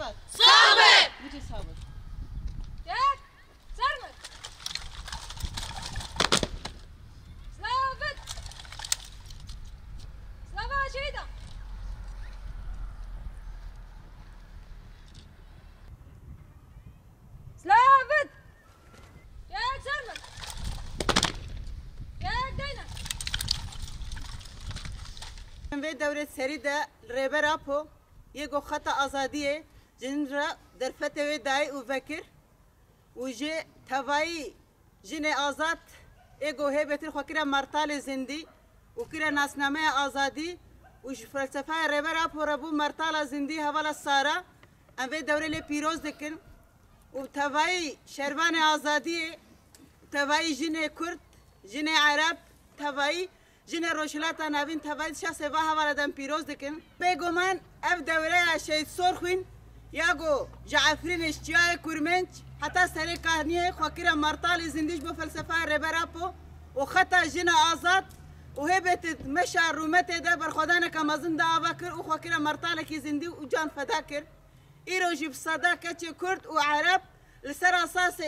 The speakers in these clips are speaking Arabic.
صابر صابر بيجي صابر ياك سرمك سلافت سلافا شيدا سلافت ياك سرمك ياك دينا به دورت سری ده ریبر اپو یگو خط آزادیه جن را در فتوی دای او فکر و جه توایی جن آزاد یگو هی بتر خکر مرتال زندی و کر ناسنامه آزادی و فلسفه ریبر اپو ربو مرتال زندی حوالا سارا ام به دوره لی پیروز دکن و توایی شروان آزادیه توایی جن کرد جن عرب توایی جن روشلاتا نبین توید شخص و حوالدن پیروز دکن بگو من اف دوره شهید سرخوین یاگو جعفرین اشتیای کرمنچ حتی سری کهنیه خواکر مرتال زندیش با فلسفه ربراپو و خطا جن آزاد و هبت مشا رومت ده برخودانه کمازن ده آوا کر و خواکر مرتال کی زندی و جان فدا کر ایرو جیب صدا کچی کرد و عرب لسر اساس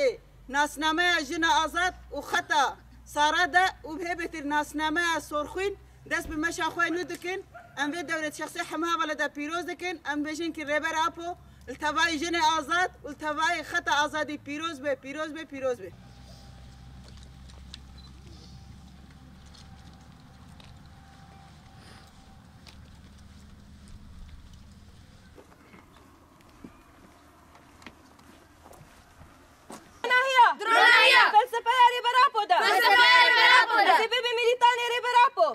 ناسنامه جن آزاد و خطا سارا ده و بهبت الناسنامه سرخوين دست بمشا خوي نودكن ام في دولة شخصية حمها ولا ده بيروز دكن ام بيجين كي ريبر ابو التواي جني آزاد والتواي خطا آزادي بيروز به بيروز به بيروز به فلسفه ريبراپو ده أزيبي ميليتاني ريبراپو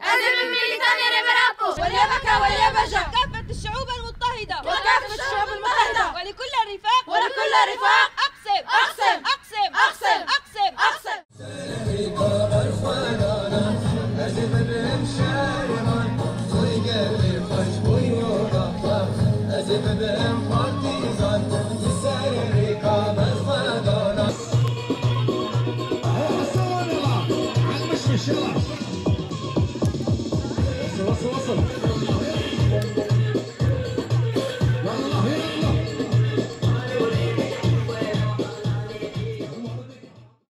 وليا بجا كافة الشعوب المضطهدة ولكل الرفاق أقسم